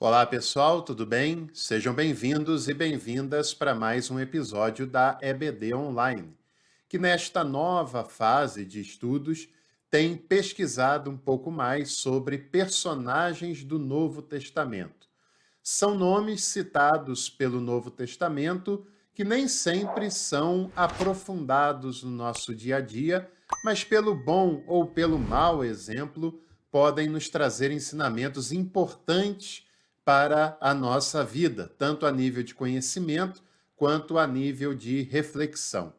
Olá pessoal, tudo bem? Sejam bem-vindos e bem-vindas para mais um episódio da EBD Online, que nesta nova fase de estudos tem pesquisado um pouco mais sobre personagens do Novo Testamento. São nomes citados pelo Novo Testamento que nem sempre são aprofundados no nosso dia a dia, mas pelo bom ou pelo mau exemplo, podem nos trazer ensinamentos importantes para a nossa vida, tanto a nível de conhecimento quanto a nível de reflexão.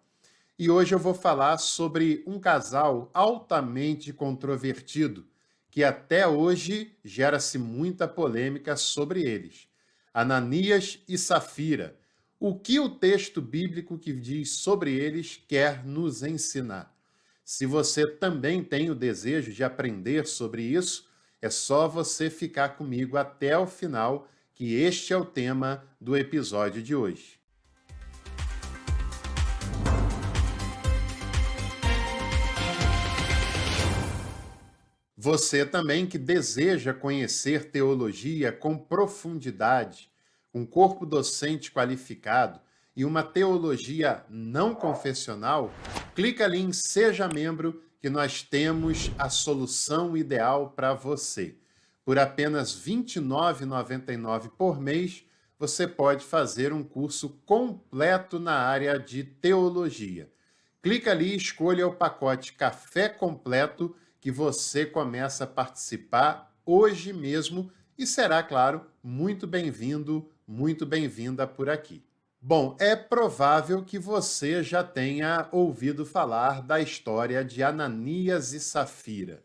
E hoje eu vou falar sobre um casal altamente controvertido, que até hoje gera-se muita polêmica sobre eles. Ananias e Safira. O que o texto bíblico que diz sobre eles quer nos ensinar? Se você também tem o desejo de aprender sobre isso, é só você ficar comigo até o final, que este é o tema do episódio de hoje. Você também que deseja conhecer teologia com profundidade, um corpo docente qualificado e uma teologia não confessional, clica ali em Seja Membro que nós temos a solução ideal para você. Por apenas R$ 29,99 por mês, você pode fazer um curso completo na área de teologia. Clica ali e escolha o pacote Café Completo que você começa a participar hoje mesmo e será, claro, muito bem-vindo, muito bem-vinda por aqui. Bom, é provável que você já tenha ouvido falar da história de Ananias e Safira,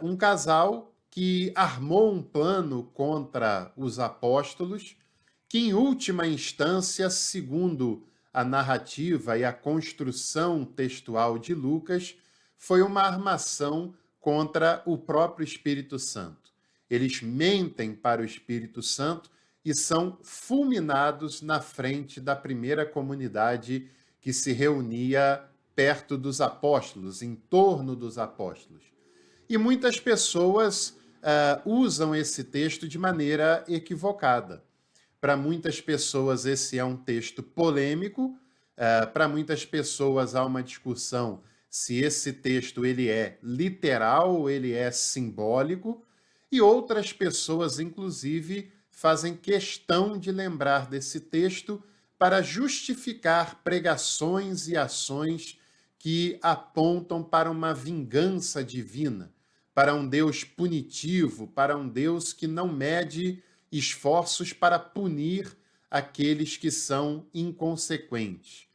um casal que armou um plano contra os apóstolos, que, em última instância, segundo a narrativa e a construção textual de Lucas, foi uma armação contra o próprio Espírito Santo. Eles mentem para o Espírito Santo e são fulminados na frente da primeira comunidade que se reunia perto dos apóstolos, em torno dos apóstolos. E muitas pessoas usam esse texto de maneira equivocada. Para muitas pessoas, esse é um texto polêmico. Para muitas pessoas, há uma discussão se esse texto ele é literal ou ele é simbólico. E outras pessoas, inclusive, fazem questão de lembrar desse texto para justificar pregações e ações que apontam para uma vingança divina, para um Deus punitivo, para um Deus que não mede esforços para punir aqueles que são inconsequentes.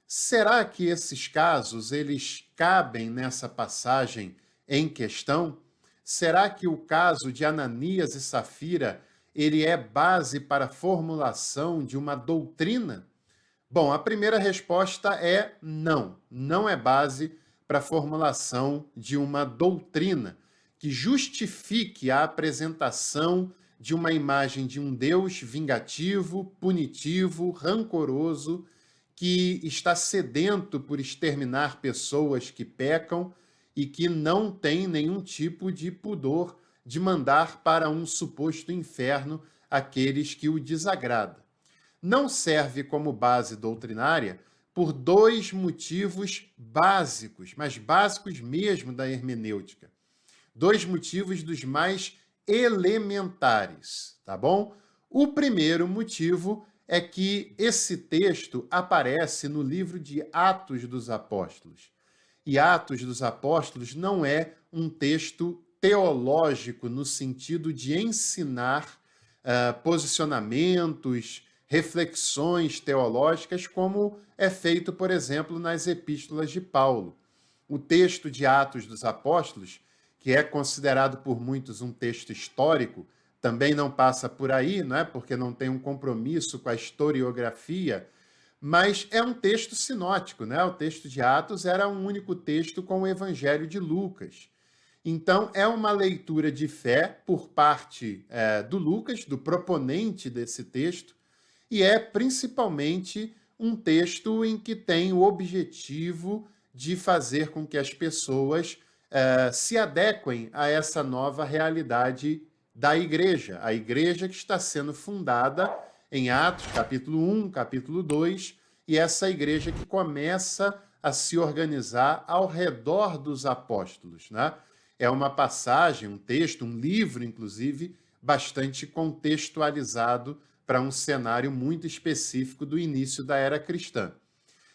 Será que esses casos eles cabem nessa passagem em questão? Será que o caso de Ananias e Safira ele é base para a formulação de uma doutrina? Bom, a primeira resposta é não, não é base para a formulação de uma doutrina que justifique a apresentação de uma imagem de um Deus vingativo, punitivo, rancoroso, que está sedento por exterminar pessoas que pecam e que não tem nenhum tipo de pudor de mandar para um suposto inferno aqueles que o desagradam. Não serve como base doutrinária por dois motivos básicos, mas básicos mesmo da hermenêutica. Dois motivos dos mais elementares, tá bom? O primeiro motivo é que esse texto aparece no livro de Atos dos Apóstolos. E Atos dos Apóstolos não é um texto teológico no sentido de ensinar posicionamentos, reflexões teológicas, como é feito, por exemplo, nas epístolas de Paulo. O texto de Atos dos Apóstolos, que é considerado por muitos um texto histórico, também não passa por aí, não é? Porque não tem um compromisso com a historiografia, mas é um texto sinótico, né? O texto de Atos era um único texto com o Evangelho de Lucas. Então, é uma leitura de fé por parte do Lucas, do proponente desse texto, e é principalmente um texto em que tem o objetivo de fazer com que as pessoas se adequem a essa nova realidade da igreja, a igreja que está sendo fundada em Atos, capítulo 1, capítulo 2, e essa igreja que começa a se organizar ao redor dos apóstolos, né? É uma passagem, um texto, um livro, inclusive, bastante contextualizado para um cenário muito específico do início da era cristã.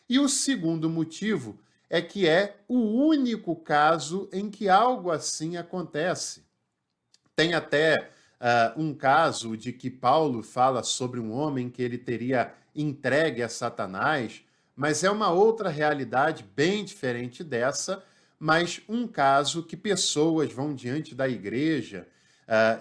E o segundo motivo é que é o único caso em que algo assim acontece. Tem até um caso de que Paulo fala sobre um homem que ele teria entregue a Satanás, mas é uma outra realidade bem diferente dessa, mas um caso que pessoas vão diante da igreja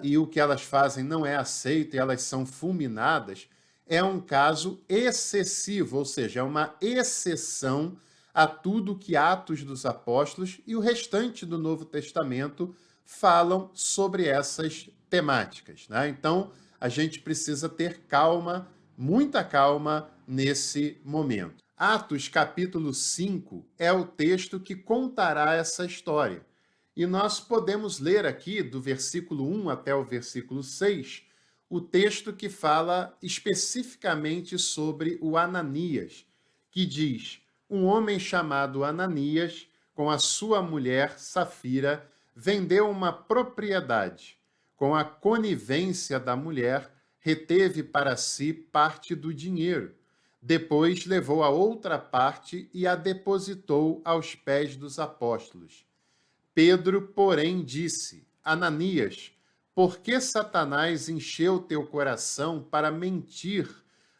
e o que elas fazem não é aceito e elas são fulminadas, é um caso excessivo, ou seja, é uma exceção a tudo que Atos dos Apóstolos e o restante do Novo Testamento falam sobre essas temáticas, né? Então, a gente precisa ter calma, muita calma nesse momento. Atos capítulo 5 é o texto que contará essa história. E nós podemos ler aqui, do versículo 1 até o versículo 6, o texto que fala especificamente sobre o Ananias, que diz: um homem chamado Ananias, com a sua mulher Safira, vendeu uma propriedade. Com a conivência da mulher, reteve para si parte do dinheiro. Depois levou a outra parte e a depositou aos pés dos apóstolos. Pedro, porém, disse: Ananias, por que Satanás encheu teu coração para mentir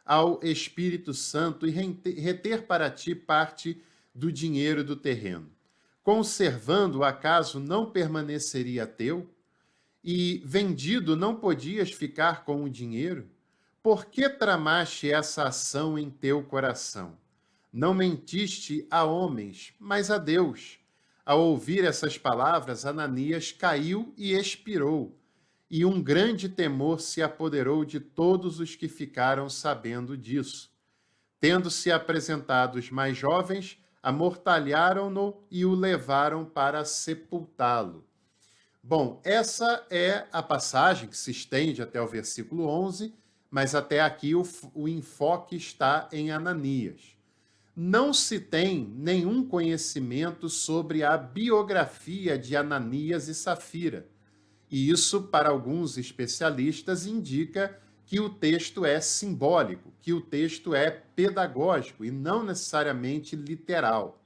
ao Espírito Santo e reter para ti parte do dinheiro do terreno? Conservando, acaso não permaneceria teu? E vendido, não podias ficar com o dinheiro? Por que tramaste essa ação em teu coração? Não mentiste a homens, mas a Deus. Ao ouvir essas palavras, Ananias caiu e expirou, e um grande temor se apoderou de todos os que ficaram sabendo disso. Tendo-se apresentado os mais jovens, amortalharam-no e o levaram para sepultá-lo. Bom, essa é a passagem que se estende até o versículo 11, mas até aqui o enfoque está em Ananias. Não se tem nenhum conhecimento sobre a biografia de Ananias e Safira. E isso, para alguns especialistas, indica que o texto é simbólico, que o texto é pedagógico e não necessariamente literal.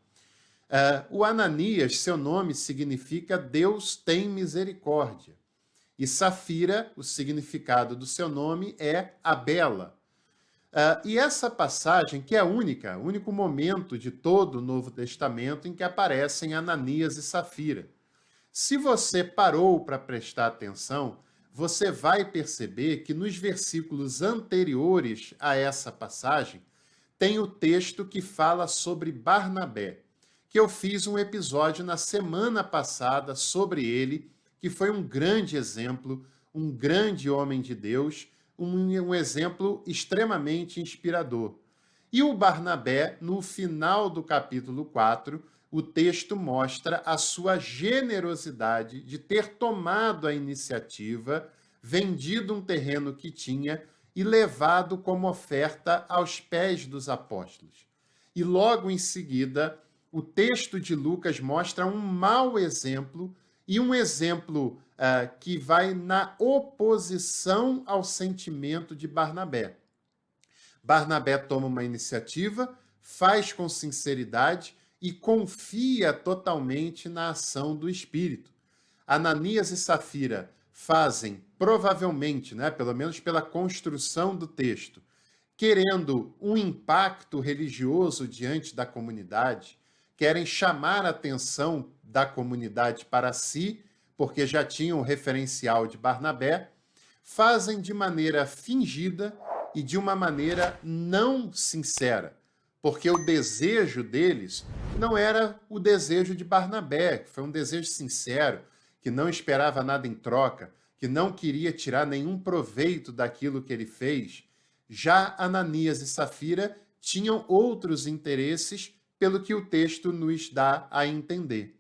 O Ananias, seu nome significa Deus tem misericórdia. E Safira, o significado do seu nome é a bela. E essa passagem, que é única, o único momento de todo o Novo Testamento em que aparecem Ananias e Safira. Se você parou para prestar atenção, você vai perceber que nos versículos anteriores a essa passagem tem o texto que fala sobre Barnabé, que eu fiz um episódio na semana passada sobre ele, que foi um grande exemplo, um grande homem de Deus, um exemplo extremamente inspirador. E o Barnabé, no final do capítulo 4, o texto mostra a sua generosidade de ter tomado a iniciativa, vendido um terreno que tinha e levado como oferta aos pés dos apóstolos. E logo em seguida, o texto de Lucas mostra um mau exemplo e um exemplo que vai na oposição ao sentimento de Barnabé. Barnabé toma uma iniciativa, faz com sinceridade e confia totalmente na ação do Espírito. Ananias e Safira fazem, provavelmente, né, pelo menos pela construção do texto, querendo um impacto religioso diante da comunidade, querem chamar a atenção da comunidade para si, porque já tinham o referencial de Barnabé, fazem de maneira fingida e de uma maneira não sincera, porque o desejo deles não era o desejo de Barnabé, que foi um desejo sincero, que não esperava nada em troca, que não queria tirar nenhum proveito daquilo que ele fez. Já Ananias e Safira tinham outros interesses, pelo que o texto nos dá a entender.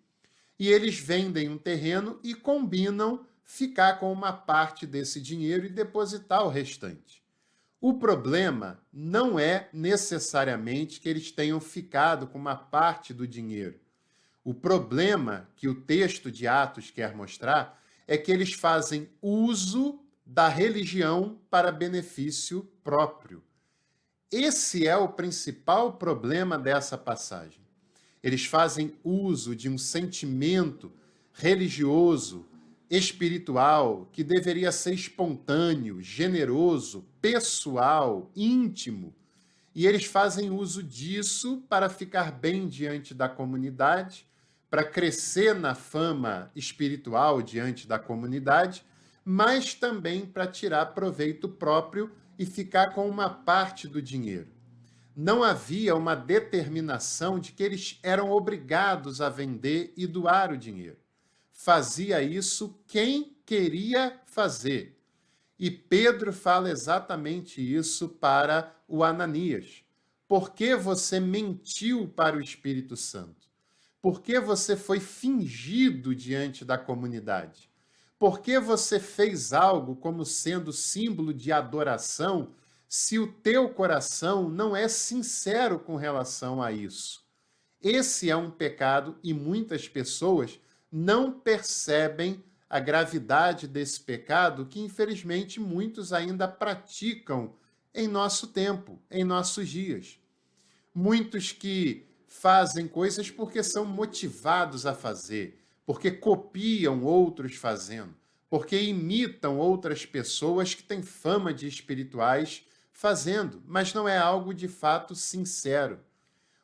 E eles vendem um terreno e combinam ficar com uma parte desse dinheiro e depositar o restante. O problema não é necessariamente que eles tenham ficado com uma parte do dinheiro. O problema que o texto de Atos quer mostrar é que eles fazem uso da religião para benefício próprio. Esse é o principal problema dessa passagem. Eles fazem uso de um sentimento religioso, espiritual, que deveria ser espontâneo, generoso, pessoal, íntimo. E eles fazem uso disso para ficar bem diante da comunidade, para crescer na fama espiritual diante da comunidade, mas também para tirar proveito próprio e ficar com uma parte do dinheiro. Não havia uma determinação de que eles eram obrigados a vender e doar o dinheiro. Fazia isso quem queria fazer. E Pedro fala exatamente isso para o Ananias. Por que você mentiu para o Espírito Santo? Por que você foi fingido diante da comunidade? Por que você fez algo como sendo símbolo de adoração se o teu coração não é sincero com relação a isso? Esse é um pecado e muitas pessoas não percebem a gravidade desse pecado que, infelizmente, muitos ainda praticam em nosso tempo, em nossos dias. Muitos que fazem coisas porque são motivados a fazer, porque copiam outros fazendo, porque imitam outras pessoas que têm fama de espirituais fazendo, mas não é algo de fato sincero.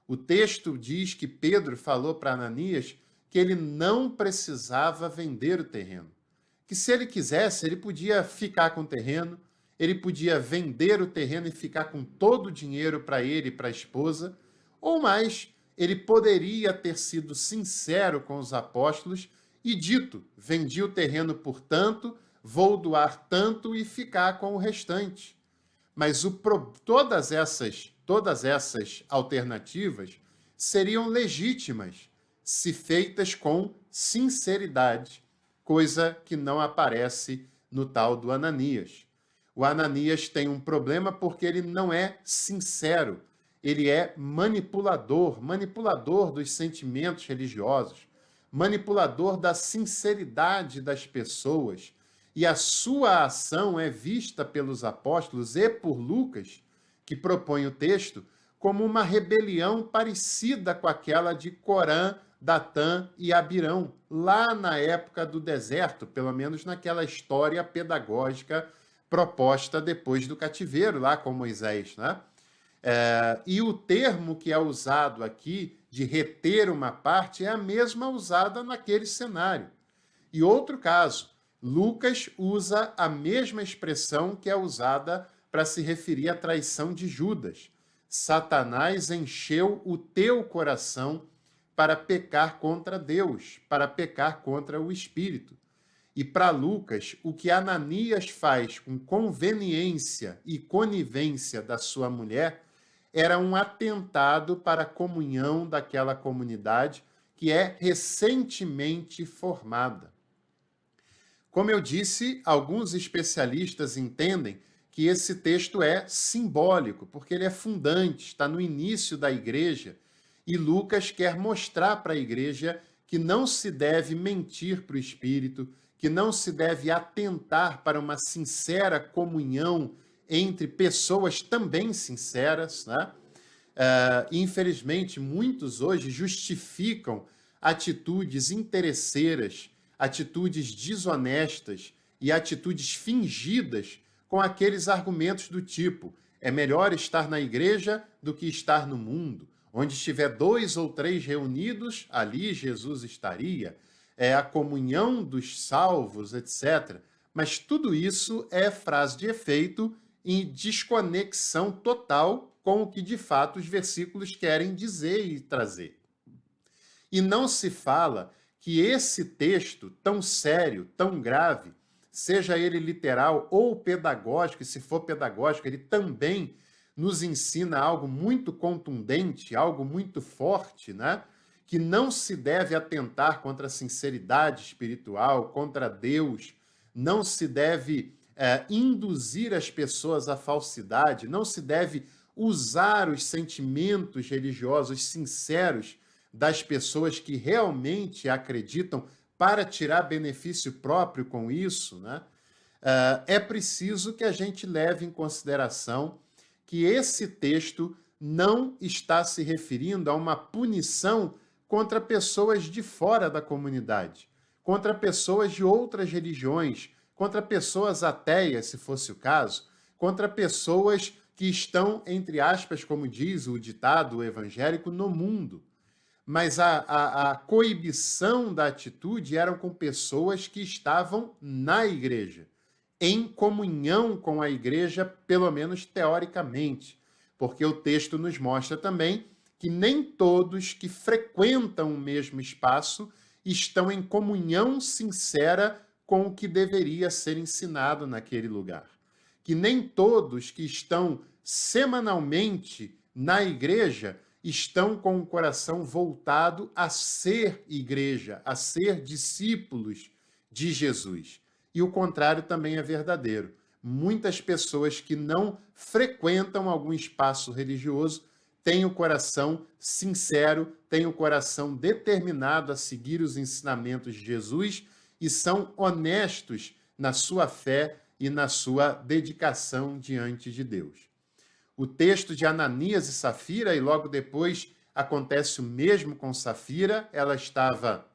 O texto diz que Pedro falou para Ananias que ele não precisava vender o terreno. Que se ele quisesse, ele podia ficar com o terreno, ele podia vender o terreno e ficar com todo o dinheiro para ele e para a esposa, ou mais, ele poderia ter sido sincero com os apóstolos e dito: vendi o terreno por tanto, vou doar tanto e ficar com o restante. Mas todas essas alternativas seriam legítimas se feitas com sinceridade, coisa que não aparece no tal do Ananias. O Ananias tem um problema porque ele não é sincero, ele é manipulador dos sentimentos religiosos, manipulador da sinceridade das pessoas. E a sua ação é vista pelos apóstolos e por Lucas, que propõe o texto, como uma rebelião parecida com aquela de Corã, Datã e Abirão, lá na época do deserto, pelo menos naquela história pedagógica proposta depois do cativeiro, lá com Moisés, né? E o termo que é usado aqui, de reter uma parte, é a mesma usada naquele cenário. E outro caso, Lucas usa a mesma expressão que é usada para se referir à traição de Judas. Satanás encheu o teu coração para pecar contra Deus, para pecar contra o Espírito. E para Lucas, o que Ananias faz com conveniência e conivência da sua mulher era um atentado para a comunhão daquela comunidade que é recentemente formada. Como eu disse, alguns especialistas entendem que esse texto é simbólico, porque ele é fundante, está no início da igreja, e Lucas quer mostrar para a igreja que não se deve mentir para o Espírito, que não se deve atentar para uma sincera comunhão entre pessoas também sinceras, né? Infelizmente, muitos hoje justificam atitudes interesseiras, atitudes desonestas e atitudes fingidas com aqueles argumentos do tipo: é melhor estar na igreja do que estar no mundo. Onde estiver 2 ou 3 reunidos, ali Jesus estaria. É a comunhão dos salvos, etc. Mas tudo isso é frase de efeito em desconexão total com o que de fato os versículos querem dizer e trazer. E não se fala que esse texto tão sério, tão grave, seja ele literal ou pedagógico, e se for pedagógico, ele também nos ensina algo muito contundente, algo muito forte, né? Que não se deve atentar contra a sinceridade espiritual, contra Deus, não se deve induzir as pessoas à falsidade, não se deve usar os sentimentos religiosos sinceros das pessoas que realmente acreditam para tirar benefício próprio com isso, né? É preciso que a gente leve em consideração que esse texto não está se referindo a uma punição contra pessoas de fora da comunidade, contra pessoas de outras religiões, contra pessoas ateias, se fosse o caso, contra pessoas que estão, entre aspas, como diz o ditado evangélico, no mundo. Mas a coibição da atitude eram com pessoas que estavam na igreja, em comunhão com a igreja, pelo menos teoricamente, porque o texto nos mostra também que nem todos que frequentam o mesmo espaço estão em comunhão sincera com o que deveria ser ensinado naquele lugar. Que nem todos que estão semanalmente na igreja estão com o coração voltado a ser igreja, a ser discípulos de Jesus. E o contrário também é verdadeiro. Muitas pessoas que não frequentam algum espaço religioso têm o coração sincero, têm o coração determinado a seguir os ensinamentos de Jesus e são honestos na sua fé e na sua dedicação diante de Deus. O texto de Ananias e Safira, e logo depois acontece o mesmo com Safira, ela estava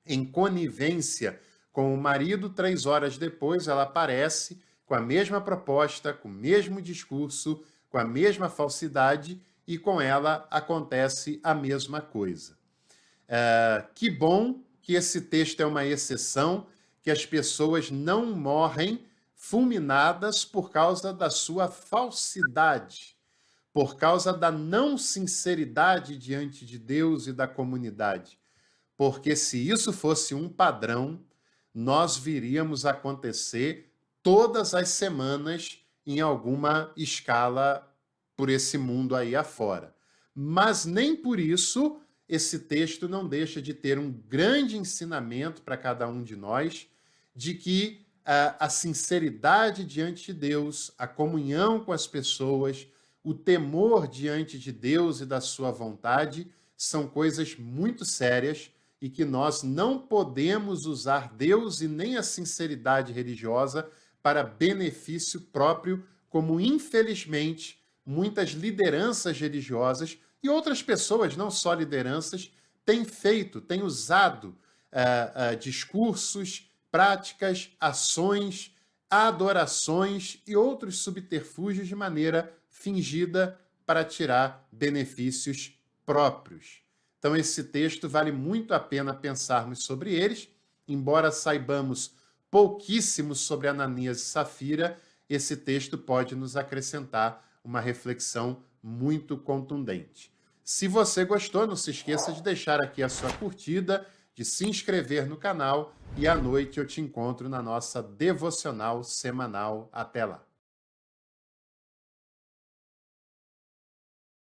em conivência com o marido, 3 horas depois ela aparece com a mesma proposta, com o mesmo discurso, com a mesma falsidade, e com ela acontece a mesma coisa. Que bom que esse texto é uma exceção, que as pessoas não morrem fulminadas por causa da sua falsidade, por causa da não sinceridade diante de Deus e da comunidade. Porque se isso fosse um padrão, nós viríamos acontecer todas as semanas em alguma escala por esse mundo aí afora. Mas nem por isso esse texto não deixa de ter um grande ensinamento para cada um de nós, de que a sinceridade diante de Deus, a comunhão com as pessoas, o temor diante de Deus e da sua vontade são coisas muito sérias e que nós não podemos usar Deus e nem a sinceridade religiosa para benefício próprio, como infelizmente muitas lideranças religiosas e outras pessoas, não só lideranças, têm feito, têm usado discursos, práticas, ações, adorações e outros subterfúgios de maneira fingida para tirar benefícios próprios. Então, esse texto vale muito a pena pensarmos sobre eles, embora saibamos pouquíssimo sobre Ananias e Safira, esse texto pode nos acrescentar uma reflexão muito contundente. Se você gostou, não se esqueça de deixar aqui a sua curtida, de se inscrever no canal e à noite eu te encontro na nossa devocional semanal. Até lá!